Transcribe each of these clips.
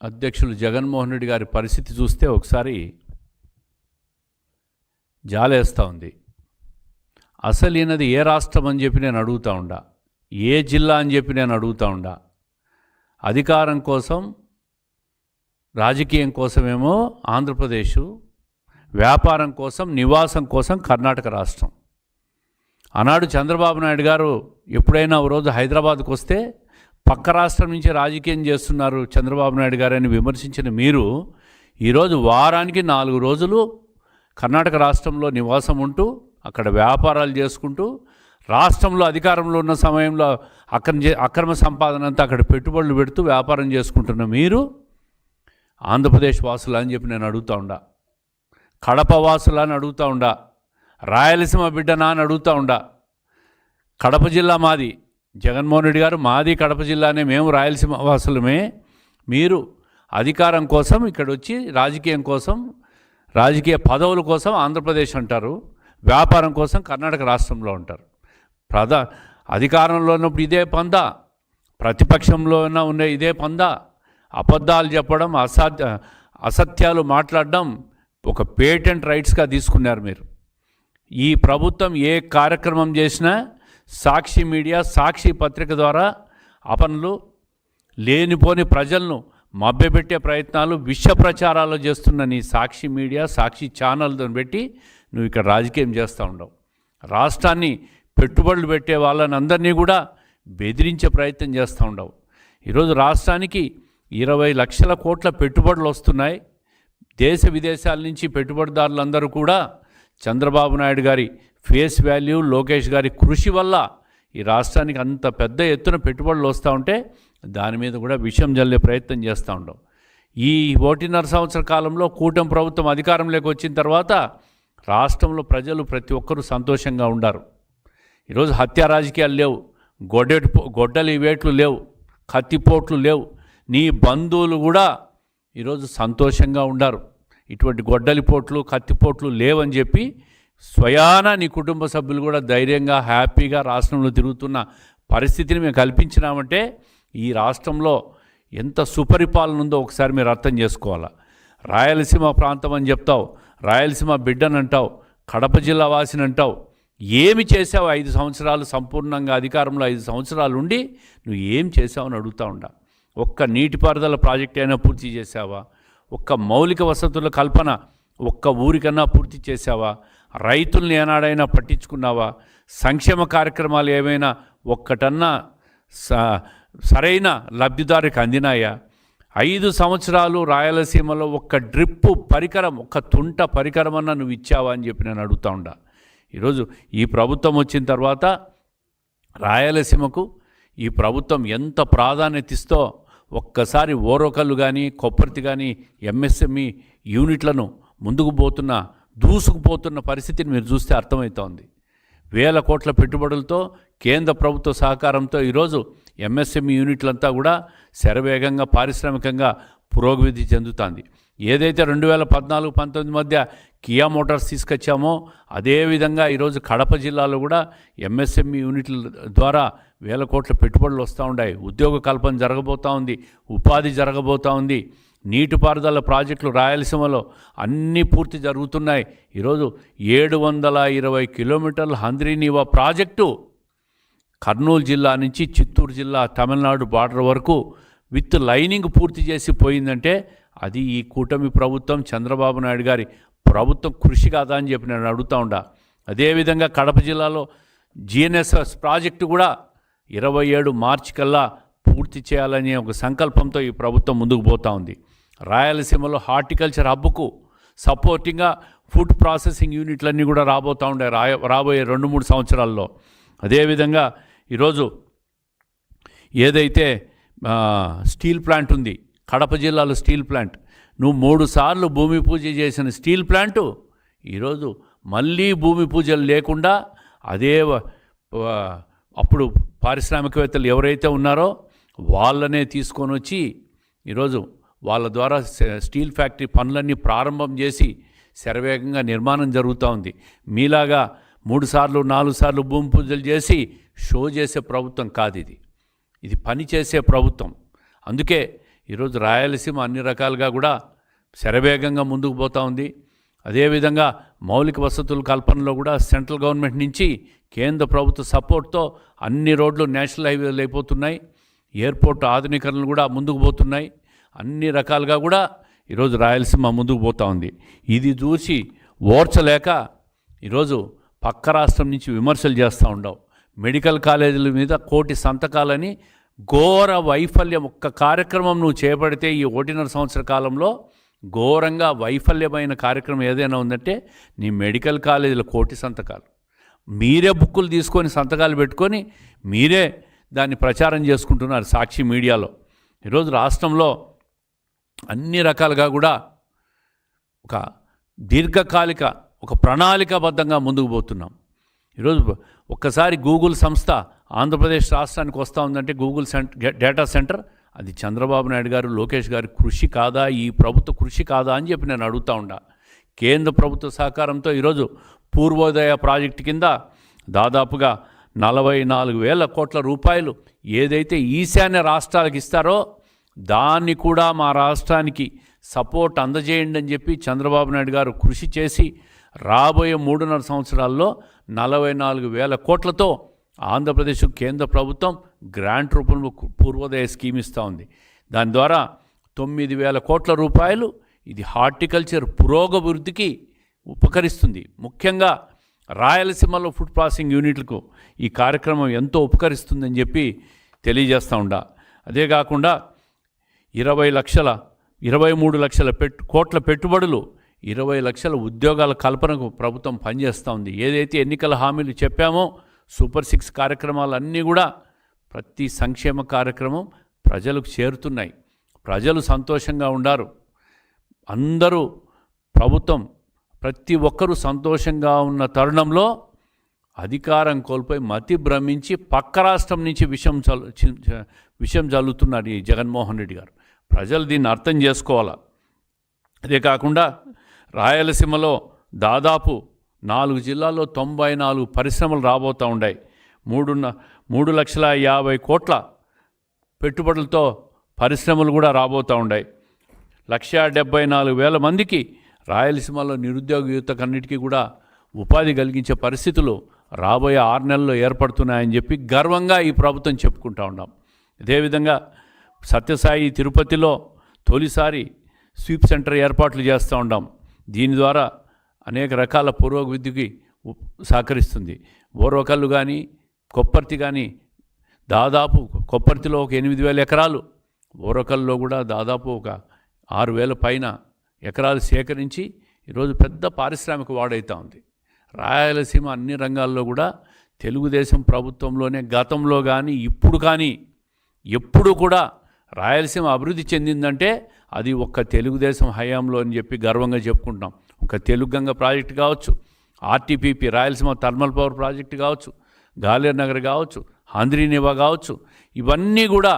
అధ్యక్షులు జగన్మోహన్ రెడ్డి గారి పరిస్థితి చూస్తే ఒకసారి జాలేస్తూ ఉంది. అసలు ఈయనది ఏ రాష్ట్రం అని చెప్పి నేను అడుగుతూ ఉండా, ఏ జిల్లా అని చెప్పి నేను అడుగుతూ ఉండా. అధికారం కోసం, రాజకీయం కోసమేమో ఆంధ్రప్రదేశ్, వ్యాపారం కోసం, నివాసం కోసం కర్ణాటక రాష్ట్రం. ఆనాడు చంద్రబాబు నాయుడు గారు ఎప్పుడైనా ఓ రోజు హైదరాబాద్కు వస్తే పక్క రాష్ట్రం నుంచి రాజకీయం చేస్తున్నారు చంద్రబాబు నాయుడు గారని విమర్శించిన మీరు ఈరోజు వారానికి 4 రోజులు కర్ణాటక రాష్ట్రంలో నివాసం ఉంటూ అక్కడ వ్యాపారాలు చేసుకుంటూ రాష్ట్రంలో అధికారంలో ఉన్న సమయంలో అక్రమ సంపాదన అంతా అక్కడ పెట్టుబడులు పెడుతూ వ్యాపారం చేసుకుంటున్న మీరు ఆంధ్రప్రదేశ్ వాసులా అని చెప్పి నేను అడుగుతూ ఉండా, కడప వాసులా అని అడుగుతూ ఉండా, రాయలసీమ బిడ్డనా అని అడుగుతూ ఉండా. కడప జిల్లా మాది, జగన్మోహన్ రెడ్డి గారు మాది కడప జిల్లానే, మేము రాయలసీమ వాసులమే. మీరు అధికారం కోసం ఇక్కడ వచ్చి రాజకీయం కోసం, రాజకీయ పదవుల కోసం ఆంధ్రప్రదేశ్ అంటారు, వ్యాపారం కోసం కర్ణాటక రాష్ట్రంలో ఉంటారు. అధికారంలో ఉన్నప్పుడు ఇదే పందా, ప్రతిపక్షంలో ఉన్న ఇదే పందా. అబద్ధాలు చెప్పడం, అసత్యాలు మాట్లాడడం ఒక పేటెంట్ రైట్స్గా తీసుకున్నారు మీరు. ఈ ప్రభుత్వం ఏ కార్యక్రమం చేసినా సాక్షి మీడియా, సాక్షి పత్రిక ద్వారా అపనలు, లేనిపోని ప్రజలను మభ్యపెట్టే ప్రయత్నాలు, విష ప్రచారాలు చేస్తున్న నీ సాక్షి మీడియా, సాక్షి ఛానల్తో పెట్టి నువ్వు ఇక్కడ రాజకీయం చేస్తూ ఉండవు. రాష్ట్రాన్ని పెట్టుబడులు పెట్టే వాళ్ళని అందరినీ కూడా బెదిరించే ప్రయత్నం చేస్తూ ఉండవు. ఈరోజు రాష్ట్రానికి 20 లక్షల కోట్ల పెట్టుబడులు వస్తున్నాయి. దేశ విదేశాల నుంచి పెట్టుబడిదారులందరూ కూడా చంద్రబాబు నాయుడు గారి ఫేస్ వాల్యూ, లోకేష్ గారి కృషి వల్ల ఈ రాష్ట్రానికి అంత పెద్ద ఎత్తున పెట్టుబడులు వస్తూ ఉంటే దాని మీద కూడా విషం జల్లే ప్రయత్నం చేస్తూ ఉండవు. ఈ 1.5 సంవత్సర కాలంలో కూటమి ప్రభుత్వం అధికారంలోకి వచ్చిన తర్వాత రాష్ట్రంలో ప్రజలు ప్రతి ఒక్కరూ సంతోషంగా ఉండారు. ఈరోజు హత్య రాజకీయాలు లేవు, గొడ్డలి వేట్లు లేవు, కత్తిపోట్లు లేవు. నీ బంధువులు కూడా ఈరోజు సంతోషంగా ఉండారు. ఇటువంటి గొడ్డలిపోట్లు, కత్తిపోట్లు లేవని చెప్పి స్వయాన నీ కుటుంబ సభ్యులు కూడా ధైర్యంగా, హ్యాపీగా రాష్ట్రంలో తిరుగుతున్న పరిస్థితిని మేము కల్పించినామంటే ఈ రాష్ట్రంలో ఎంత సుపరిపాలన ఉందో ఒకసారి మీరు అర్థం చేసుకోవాలా. రాయలసీమ ప్రాంతం అని చెప్తావు, రాయలసీమ బిడ్డనంటావు, కడప జిల్లా వాసిని అంటావు. ఏమి చేసావు 5 సంవత్సరాలు సంపూర్ణంగా అధికారంలో 5 సంవత్సరాలు ఉండి నువ్వు ఏం చేసావు అని అడుగుతూ ఉండా. ఒక్క నీటిపారుదల ప్రాజెక్ట్ అయినా పూర్తి చేసావా? ఒక్క మౌలిక వసతుల కల్పన ఒక్క ఊరికన్నా పూర్తి చేసావా? రైతుల్ని ఏనాడైనా పట్టించుకున్నావా? సంక్షేమ కార్యక్రమాలు ఏమైనా ఒక్కటన్నా సరైన లబ్ధిదారికి అందినాయా? 5 సంవత్సరాలు రాయలసీమలో ఒక్క డ్రిప్పు పరికరం, ఒక్క తుంట పరికరం అన్నా నువ్వు ఇచ్చావా అని చెప్పి నేను అడుగుతూ ఉండా. ఈరోజు ఈ ప్రభుత్వం వచ్చిన తర్వాత రాయలసీమకు ఈ ప్రభుత్వం ఎంత ప్రాధాన్యత ఇస్తో ఒక్కసారి ఓరోకల్లు కానీ, కొప్పర్తి కానీ, ఎంఎస్ఎంఈ యూనిట్లను ముందుకు దూసుకుపోతున్న పరిస్థితిని మీరు చూస్తే అర్థమవుతోంది. 1000 కోట్ల పెట్టుబడులతో, కేంద్ర ప్రభుత్వ సహకారంతో ఈరోజు ఎంఎస్ఎంఈ యూనిట్లంతా కూడా శరవేగంగా పారిశ్రామికంగా పురోగతి చెందుతుంది. ఏదైతే 2014-19 మధ్య కియా మోటార్స్ తీసుకొచ్చామో అదేవిధంగా ఈరోజు కడప జిల్లాలో కూడా ఎంఎస్ఎంఈ యూనిట్ల ద్వారా 1000 కోట్ల పెట్టుబడులు వస్తూ ఉన్నాయి. ఉద్యోగ కల్పన జరగబోతూ ఉంది, ఉపాధి జరగబోతూ ఉంది. నీటిపారుదల ప్రాజెక్టులు రాయలసీమలో అన్నీ పూర్తి జరుగుతున్నాయి. ఈరోజు 720 కిలోమీటర్ల హంద్రీనీవా ప్రాజెక్టు కర్నూలు జిల్లా నుంచి చిత్తూరు జిల్లా, తమిళనాడు బార్డర్ వరకు విత్ లైనింగ్ పూర్తి చేసి పోయిందంటే అది ఈ కూటమి ప్రభుత్వం, చంద్రబాబు నాయుడు గారి ప్రభుత్వం కృషి కాదా అని చెప్పి నేను అడుగుతూ ఉండా. అదేవిధంగా కడప జిల్లాలో జిఎన్ఎస్ఎస్ ప్రాజెక్టు కూడా 27 మార్చి కల్లా పూర్తి చేయాలనే ఒక సంకల్పంతో ఈ ప్రభుత్వం ముందుకు పోతూ ఉంది. రాయలసీమలో హార్టికల్చర్ హబ్కు సపోర్టింగ్గా ఫుడ్ ప్రాసెసింగ్ యూనిట్లన్నీ కూడా రాబోతూ ఉండే రాబోయే 2-3 సంవత్సరాల్లో. అదేవిధంగా ఈరోజు ఏదైతే స్టీల్ ప్లాంట్ ఉంది, కడప జిల్లాలో స్టీల్ ప్లాంట్, నువ్వు 3 సార్లు భూమి పూజ చేసిన స్టీల్ ప్లాంటు ఈరోజు మళ్ళీ భూమి పూజలు లేకుండా అదే అప్పుడు పారిశ్రామికవేత్తలు ఎవరైతే ఉన్నారో వాళ్ళనే తీసుకొని వచ్చి ఈరోజు వాళ్ళ ద్వారా స్టీల్ ఫ్యాక్టరీ పనులన్నీ ప్రారంభం చేసి శరవేగంగా నిర్మాణం జరుగుతూ ఉంది. మీలాగా 3 సార్లు 4 సార్లు భూమి పూజలు చేసి షో చేసే ప్రభుత్వం కాదు ఇది. ఇది పని చేసే ప్రభుత్వం. అందుకే ఈరోజు రాయలసీమ అన్ని రకాలుగా కూడా శరవేగంగా ముందుకు పోతూ ఉంది. అదేవిధంగా మౌలిక వసతుల కల్పనలో కూడా సెంట్రల్ గవర్నమెంట్ నుంచి కేంద్ర ప్రభుత్వ సపోర్ట్తో అన్ని రోడ్లు నేషనల్ హైవేలు అయిపోతున్నాయి. ఎయిర్పోర్ట్ ఆధునీకరణలు కూడా ముందుకు పోతున్నాయి. అన్ని రకాలుగా కూడా ఈరోజు రాయలసీమ ముందుకు పోతూ ఉంది. ఇది చూసి ఓర్చలేక ఈరోజు పక్క రాష్ట్రం నుంచి విమర్శలు చేస్తూ ఉండవు. మెడికల్ కాలేజీల మీద 1 కోటి సంతకాలని ఘోర వైఫల్యం. ఒక్క కార్యక్రమం నువ్వు చేపడితే ఈ 1.5 సంవత్సర కాలంలో ఘోరంగా వైఫల్యమైన కార్యక్రమం ఏదైనా ఉందంటే నీ మెడికల్ కాలేజీలో 1 కోటి సంతకాలు. మీరే బుక్కులు తీసుకొని సంతకాలు పెట్టుకొని మీరే దాన్ని ప్రచారం చేసుకుంటున్నారు సాక్షి మీడియాలో. ఈరోజు రాష్ట్రంలో అన్ని రకాలుగా కూడా ఒక దీర్ఘకాలిక ఒక ప్రణాళికాబద్ధంగా ముందుకు పోతున్నాం. ఈరోజు ఒక్కసారి గూగుల్ సంస్థ ఆంధ్రప్రదేశ్ రాష్ట్రానికి వస్తూ ఉందంటే గూగుల్ డేటా సెంటర్ అది చంద్రబాబు నాయుడు గారు లోకేష్ గారి కృషి కాదా, ఈ ప్రభుత్వ కృషి కాదా అని చెప్పి నేను అడుగుతూ ఉండా. కేంద్ర ప్రభుత్వ సహకారంతో ఈరోజు పూర్వోదయ ప్రాజెక్టు కింద దాదాపుగా 44,000 కోట్ల రూపాయలు ఏదైతే ఈశాన్య రాష్ట్రాలకు ఇస్తారో దాన్ని కూడా మా రాష్ట్రానికి సపోర్ట్ అందజేయండి అని చెప్పి చంద్రబాబు నాయుడు గారు కృషి చేసి రాబోయే 3.5 సంవత్సరాల్లో 44,000 కోట్లతో ఆంధ్రప్రదేశ్ కేంద్ర ప్రభుత్వం గ్రాంట్ రూపంలో పూర్వోదయ స్కీమ్ ఇస్తూ ఉంది. దాని ద్వారా 9,000 కోట్ల రూపాయలు ఇది హార్టికల్చర్ పురోగభివృద్ధికి ఉపకరిస్తుంది. ముఖ్యంగా రాయలసీమలో ఫుడ్ ప్రాసెసింగ్ యూనిట్లకు ఈ కార్యక్రమం ఎంతో ఉపకరిస్తుందని చెప్పి తెలియజేస్తూ ఉండా. అదే కాకుండా 23 లక్షల కోట్ల పెట్టుబడులు 20 లక్షల ఉద్యోగాల కల్పనకు ప్రభుత్వం పనిచేస్తూ ఉంది. ఏదైతే ఎన్నికల హామీలు చెప్పామో సూపర్ 6 కార్యక్రమాలన్నీ కూడా ప్రతి సంక్షేమ కార్యక్రమం ప్రజలకు చేరుతున్నాయి. ప్రజలు సంతోషంగా ఉండారు. అందరూ ప్రభుత్వం ప్రతి ఒక్కరూ సంతోషంగా ఉన్న తరుణంలో అధికారం కోల్పోయి మతి భ్రమించి పక్క రాష్ట్రం నుంచి విషం చల్లుతున్నారు ఈ జగన్మోహన్ రెడ్డి గారు. ప్రజలు దీన్ని అర్థం చేసుకోవాలా. అదే కాకుండా రాయలసీమలో దాదాపు 4 జిల్లాల్లో 94 పరిశ్రమలు రాబోతూ ఉన్నాయి. 3,50,000 కోట్ల పెట్టుబడులతో పరిశ్రమలు కూడా రాబోతూ ఉన్నాయి. 1,74,000 మందికి రాయలసీమలో నిరుద్యోగ యువతకన్నిటికీ కూడా ఉపాధి కలిగించే పరిస్థితులు రాబోయే 6 నెలల్లో ఏర్పడుతున్నాయని చెప్పి గర్వంగా ఈ ప్రభుత్వం చెప్పుకుంటూ ఉన్నాం. అదేవిధంగా సత్యసాయి తిరుపతిలో తొలిసారి స్వీప్ సెంటర్ ఏర్పాట్లు చేస్తూ ఉన్నాం. దీని ద్వారా అనేక రకాల పురోగతికి సహకరిస్తుంది. ఓర్వకల్లు కానీ కొప్పర్తి కానీ దాదాపు కొప్పర్తిలో ఒక 8,000 ఎకరాలు, ఓర్వకల్లులో కూడా దాదాపు ఒక 6,000 పైన ఎకరాలు సేకరించి ఈరోజు పెద్ద పారిశ్రామిక వాడైతూ ఉంది. రాయలసీమ అన్ని రంగాల్లో కూడా తెలుగుదేశం ప్రభుత్వంలోనే గతంలో కానీ ఇప్పుడు కానీ ఎప్పుడు కూడా రాయలసీమ అభివృద్ధి చెందిందంటే అది ఒక్క తెలుగుదేశం హయాంలో అని చెప్పి గర్వంగా చెప్పుకుంటున్నాం. ఒక తెలుగంగ ప్రాజెక్టు కావచ్చు, RTPP Rayalaseema thermal power project కావచ్చు, గాలేరు నగర్ కావచ్చు, ఆంధ్రీనివా కావచ్చు, ఇవన్నీ కూడా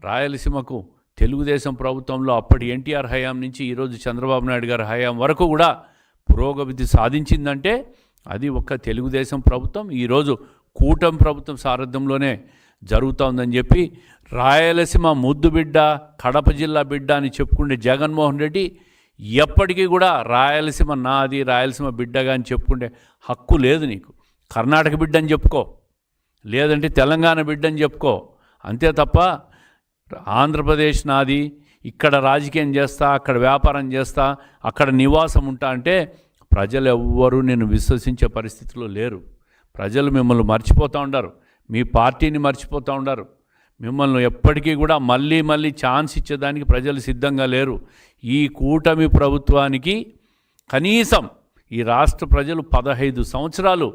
రాయలసీమకు తెలుగుదేశం ప్రభుత్వంలో అప్పటి ఎన్టీఆర్ హయాం నుంచి ఈరోజు చంద్రబాబు నాయుడు గారి హయాం వరకు కూడా పురోగతి సాధించిందంటే అది ఒక్క తెలుగుదేశం ప్రభుత్వం. ఈరోజు కూటమి ప్రభుత్వం సారథ్యంలోనే జరుగుతోందని చెప్పి రాయలసీమ ముద్దు బిడ్డ, కడప జిల్లా బిడ్డ అని చెప్పుకునే జగన్మోహన్ రెడ్డి ఎప్పటికీ కూడా రాయలసీమ నాది, రాయలసీమ బిడ్డగా అని చెప్పుకునే హక్కు లేదు నీకు. కర్ణాటక బిడ్డ అని చెప్పుకో, లేదంటే తెలంగాణ బిడ్డ అని చెప్పుకో, అంతే తప్ప ఆంధ్రప్రదేశ్ నాది, ఇక్కడ రాజకీయం చేస్తా, అక్కడ వ్యాపారం చేస్తా, అక్కడ నివాసం ఉంటా అంటే ప్రజలు ఎవ్వరూ నేను విశ్వసించే పరిస్థితిలో లేరు. ప్రజలు మిమ్మల్ని మర్చిపోతూ ఉండారు, మీ పార్టీని మర్చిపోతూ ఉండారు. మిమ్మల్ని ఎప్పటికీ కూడా మళ్ళీ ఛాన్స్ ఇచ్చేదానికి ప్రజలు సిద్ధంగా లేరు. ఈ కూటమి ప్రభుత్వానికి కనీసం ఈ రాష్ట్ర ప్రజలు 15 సంవత్సరాలు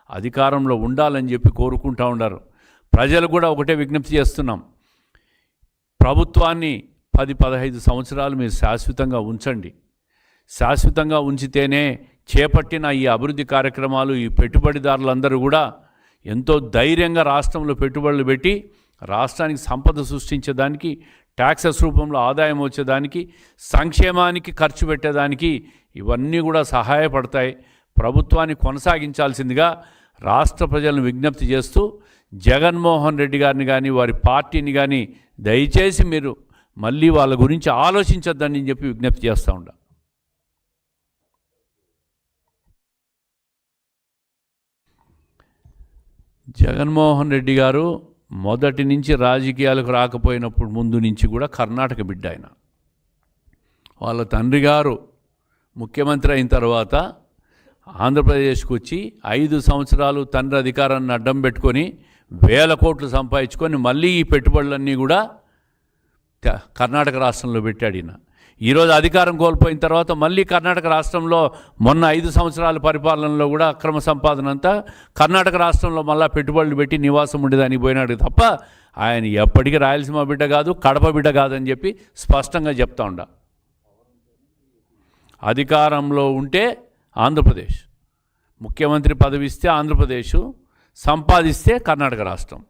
అధికారంలో ఉండాలని చెప్పి కోరుకుంటూ ఉన్నారు. ప్రజలు కూడా ఒకటే విజ్ఞప్తి చేస్తున్నాం, ప్రభుత్వాన్ని 10-15 సంవత్సరాలు మీరు శాశ్వతంగా ఉంచండి. శాశ్వతంగా ఉంచితేనే చేపట్టిన ఈ అభివృద్ధి కార్యక్రమాలు ఈ పెట్టుబడిదారులందరూ కూడా ఎంతో ధైర్యంగా రాష్ట్రంలో పెట్టుబడులు పెట్టి రాష్ట్రానికి సంపద సృష్టించేదానికి, ట్యాక్సెస్ రూపంలో ఆదాయం వచ్చేదానికి, సంక్షేమానికి ఖర్చు పెట్టేదానికి ఇవన్నీ కూడా సహాయపడతాయి. ప్రభుత్వాన్ని కొనసాగించాల్సిందిగా రాష్ట్ర ప్రజలను విజ్ఞప్తి చేస్తూ జగన్మోహన్ రెడ్డి గారిని కానీ వారి పార్టీని కానీ దయచేసి మీరు మళ్ళీ వాళ్ళ గురించి ఆలోచించొద్దని చెప్పి విజ్ఞప్తి చేస్తూ ఉండా. జగన్మోహన్ రెడ్డి గారు మొదటి నుంచి రాజకీయాలకు రాకపోయినప్పుడు ముందు నుంచి కూడా కర్ణాటక బిడ్డ ఆయన. వాళ్ళ తండ్రి గారు ముఖ్యమంత్రి అయిన తర్వాత ఆంధ్రప్రదేశ్కి వచ్చి 5 సంవత్సరాలు తండ్రి అధికారాన్ని అడ్డం పెట్టుకొని 1000 కోట్లు సంపాదించుకొని మళ్ళీ ఈ పెట్టుబడులన్నీ కూడా కర్ణాటక రాష్ట్రంలో పెట్టాడు ఈయన. ఈరోజు అధికారం కోల్పోయిన తర్వాత మళ్ళీ కర్ణాటక రాష్ట్రంలో మొన్న 5 సంవత్సరాల పరిపాలనలో కూడా అక్రమ సంపాదన అంతా కర్ణాటక రాష్ట్రంలో మళ్ళీ పెట్టుబడులు పెట్టి నివాసం ఉండేదానికి పోయినాడు తప్ప ఆయన ఎప్పటికీ రాయలసీమ బిడ్డ కాదు, కడప బిడ్డ కాదని చెప్పి స్పష్టంగా చెప్తా ఉండ. అధికారంలో ఉంటే ఆంధ్రప్రదేశ్, ముఖ్యమంత్రి పదవి ఇస్తే ఆంధ్రప్రదేశ్, సంపాదిస్తే కర్ణాటక రాష్ట్రం.